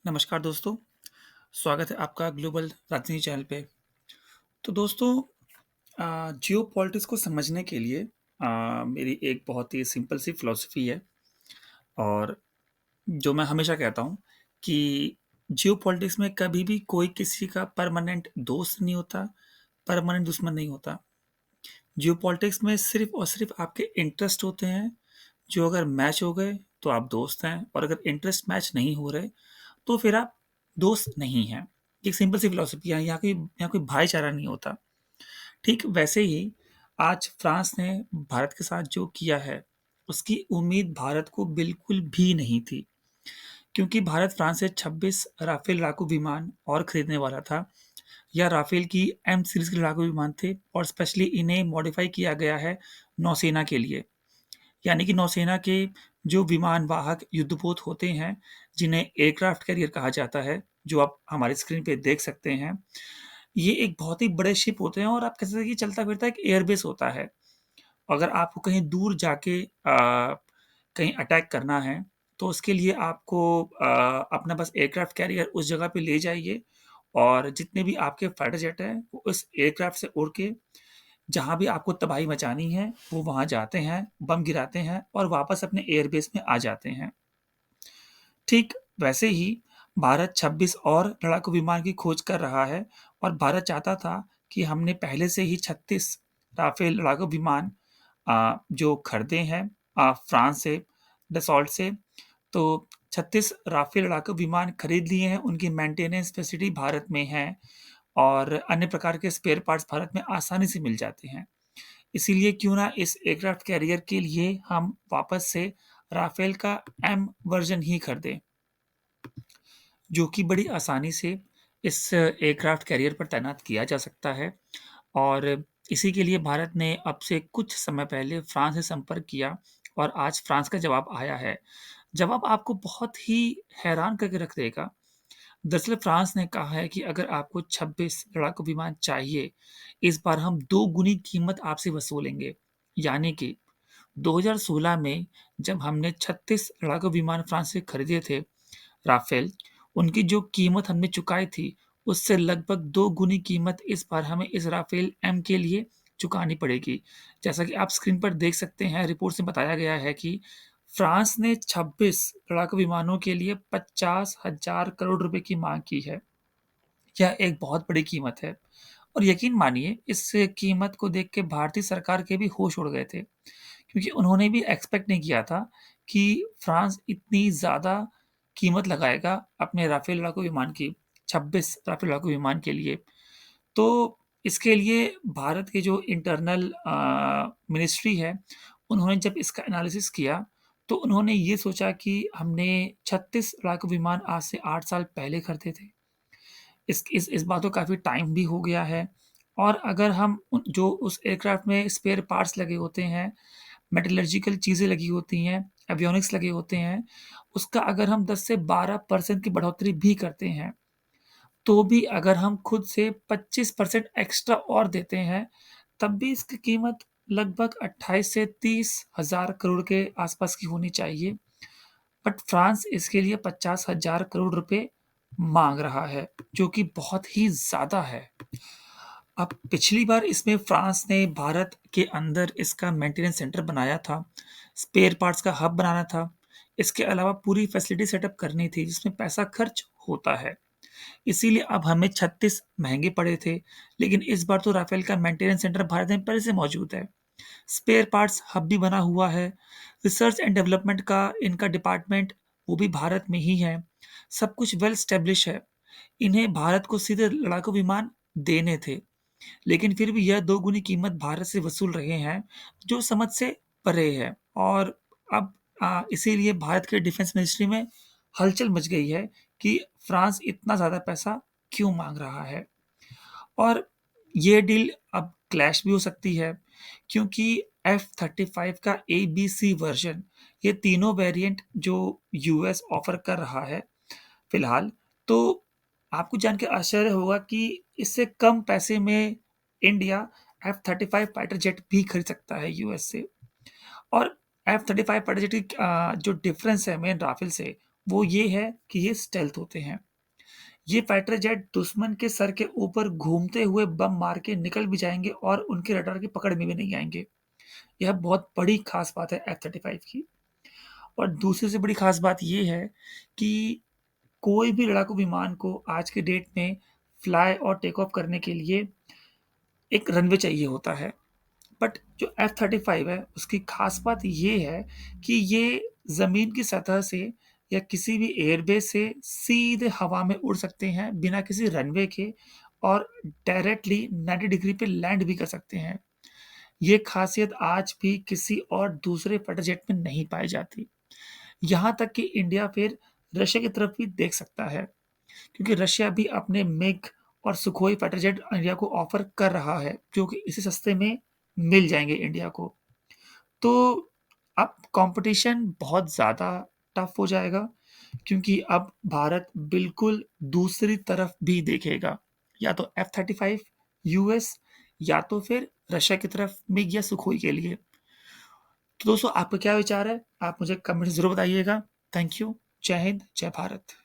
नमस्कार दोस्तों, स्वागत है आपका ग्लोबल राजनीति चैनल पे। तो दोस्तों जियोपॉलिटिक्स को समझने के लिए मेरी एक बहुत ही सिंपल सी फ़िलॉसफ़ी है और जो मैं हमेशा कहता हूँ कि जियोपॉलिटिक्स में कभी भी कोई किसी का परमानेंट दोस्त नहीं होता, परमानेंट दुश्मन नहीं होता। जियोपॉलिटिक्स में सिर्फ़ और सिर्फ़ आपके इंटरेस्ट होते हैं, जो अगर मैच हो गए तो आप दोस्त हैं और अगर इंटरेस्ट मैच नहीं हो रहे तो फिर आप दोस्त नहीं हैं। एक सिंपल सी फिलॉसफी है, यहाँ कोई भाईचारा नहीं होता। ठीक वैसे ही आज फ्रांस ने भारत के साथ जो किया है, उसकी उम्मीद भारत को बिल्कुल भी नहीं थी। क्योंकि भारत फ्रांस से 26 राफेल लड़ाकू विमान और खरीदने वाला था। यह राफेल की एम सीरीज के लड़ाकू विमान थे और स्पेशली इन्हें मॉडिफाई किया गया है नौसेना के लिए। यानी कि नौसेना के जो विमान वाहक युद्धपोत होते हैं, जिन्हें एयरक्राफ्ट कैरियर कहा जाता है, जो आप हमारी स्क्रीन पे देख सकते हैं। ये एक बहुत ही बड़े शिप होते हैं और आप कह सकते हैं कि चलता-फिरता एक एयरबेस होता है। अगर आपको कहीं दूर जाके कहीं अटैक करना है, तो उसके लिए आपको अपना बस एयरक्राफ्ट कैरियर उस जगह पे ले जाइए और जितने भी आपके फाइटर जेट हैं, वो उस एयरक्राफ्ट से उड़ के जहाँ भी आपको तबाही मचानी है, वो वहाँ जाते हैं, बम गिराते हैं और वापस अपने एयरबेस में आ जाते हैं। ठीक वैसे ही भारत 26 और लड़ाकू विमान की खोज कर रहा है और भारत चाहता था कि हमने पहले से ही 36 राफेल लड़ाकू विमान जो खरीदे हैं फ्रांस से, डसॉल्ट से। तो 36 राफेल लड़ाकू विमान खरीद लिए हैं, उनकी मेंटेनेंस फैसिलिटी भारत में है और अन्य प्रकार के स्पेयर पार्ट्स भारत में आसानी से मिल जाते हैं। इसीलिए क्यों ना इस एयरक्राफ्ट कैरियर के लिए हम वापस से राफेल का एम वर्जन ही खरीदें, जो कि बड़ी आसानी से इस एयरक्राफ्ट कैरियर पर तैनात किया जा सकता है। और इसी के लिए भारत ने अब से कुछ समय पहले फ्रांस से संपर्क किया और आज फ्रांस का जवाब आया है। जवाब आपको बहुत ही हैरान करके रख देगा। दरअसल फ्रांस ने कहा है कि अगर आपको 26 लड़ाकू विमान चाहिए, इस बार हम 2 गुनी कीमत आपसे वसूलेंगे। यानी कि 2016 में जब हमने 36 लड़ाकू विमान फ्रांस से खरीदे थे राफेल, उनकी जो कीमत हमने चुकाई थी, उससे लगभग 2 गुनी कीमत इस बार हमें इस राफेल एम के लिए चुकानी पड़ेगी। जैसा कि आप स्क्रीन पर देख सकते हैं, रिपोर्ट्स में बताया गया है कि फ्रांस ने 26 लड़ाकू विमानों के लिए 50,000 करोड़ रुपए की माँग की है। यह एक बहुत बड़ी कीमत है और यकीन मानिए इस कीमत को देख के भारतीय सरकार के भी होश उड़ गए थे, क्योंकि उन्होंने भी एक्सपेक्ट नहीं किया था कि फ्रांस इतनी ज़्यादा कीमत लगाएगा अपने राफेल लड़ाकू विमान की, 26 राफेल लड़ाकू विमान के लिए। तो इसके लिए भारत के जो इंटरनल मिनिस्ट्री है, उन्होंने जब इसका एनालिसिस किया, तो उन्होंने ये सोचा कि हमने 36 लड़ाकू विमान आज से 8 साल पहले खरीदे थे। इस बात को काफ़ी टाइम भी हो गया है और अगर हम जो उस एयरक्राफ्ट में स्पेयर पार्ट्स लगे होते हैं, मेटलर्जिकल चीज़ें लगी होती हैं, एवियोनिक्स लगे होते हैं, उसका अगर हम 10 से 12% की बढ़ोतरी भी करते हैं, तो भी अगर हम खुद से 25% एक्स्ट्रा और देते हैं, तब भी इसकी कीमत लगभग 28 से 30 हज़ार करोड़ के आसपास की होनी चाहिए। बट फ्रांस इसके लिए 50,000 करोड़ रुपए माँग रहा है, जो कि बहुत ही ज़्यादा है। अब पिछली बार इसमें फ्रांस ने भारत के अंदर इसका मेंटेनेंस सेंटर बनाया था, स्पेयर पार्ट्स का हब बनाना था, इसके अलावा पूरी फैसिलिटी सेटअप करनी थी, जिसमें पैसा खर्च होता है। इसीलिए अब हमें 36 महँगे पड़े थे, लेकिन इस बार तो राफेल का मेंटेनेंस सेंटर भारत में पहले से मौजूद है। स्पेयर पार्ट्स हब भी बना हुआ है, रिसर्च एंड डेवलपमेंट का इनका डिपार्टमेंट वो भी भारत में ही है। सब कुछ वेल एस्टेब्लिश है। इन्हें भारत को सीधे लड़ाकू विमान देने थे, लेकिन फिर भी यह 2 गुनी कीमत भारत से वसूल रहे हैं, जो समझ से परे है। और अब इसीलिए भारत के डिफेंस मिनिस्ट्री में हलचल मच गई है कि फ्रांस इतना ज़्यादा पैसा क्यों माँग रहा है। और ये डील अब क्लैश भी हो सकती है, क्योंकि F-35 का ABC वर्ज़न, ये तीनों वेरिएंट जो यूएस ऑफ़र कर रहा है फ़िलहाल, तो आपको जान के आश्चर्य होगा कि इससे कम पैसे में इंडिया F-35 फाइटर जेट भी खरीद सकता है यूएस से। और F-35 फाइटर जेट की जो डिफ़रेंस है मेन राफ़ेल से, वो ये है कि ये स्टेल्थ होते हैं। ये फाइटर जेट दुश्मन के सर के ऊपर घूमते हुए बम मार के निकल भी जाएँगे और उनके रडार की पकड़ में भी नहीं आएँगे। यह बहुत बड़ी ख़ास बात है F-35 की। और दूसरी से बड़ी ख़ास बात ये है कि कोई भी लड़ाकू विमान को आज के डेट में फ्लाई और टेक ऑफ करने के लिए एक रनवे चाहिए होता है। बट जो F-35 है, उसकी ख़ास बात ये है कि ये ज़मीन की सतह से या किसी भी एयरबेस से सीधे हवा में उड़ सकते हैं, बिना किसी रनवे के और डायरेक्टली 90 डिग्री पे लैंड भी कर सकते हैं। ये ख़ासियत आज भी किसी और दूसरे फाइटर जेट में नहीं पाई जाती। यहाँ तक कि इंडिया फिर रशिया की तरफ भी देख सकता है, क्योंकि रशिया भी अपने मिग और सुखोई फाइटर जेट इंडिया को ऑफ़र कर रहा है, जो कि इसी सस्ते में मिल जाएँगे इंडिया को। तो अब कॉम्पिटिशन बहुत ज़्यादा टफ हो जाएगा, क्योंकि अब भारत बिल्कुल दूसरी तरफ भी देखेगा, या तो F-35 यूएस या तो फिर रशिया की तरफ मिग या सुखोई के लिए। तो दोस्तों आपका क्या विचार है? आप मुझे कमेंट में ज़रूर बताइएगा। Thank you. जय हिंद, जय भारत।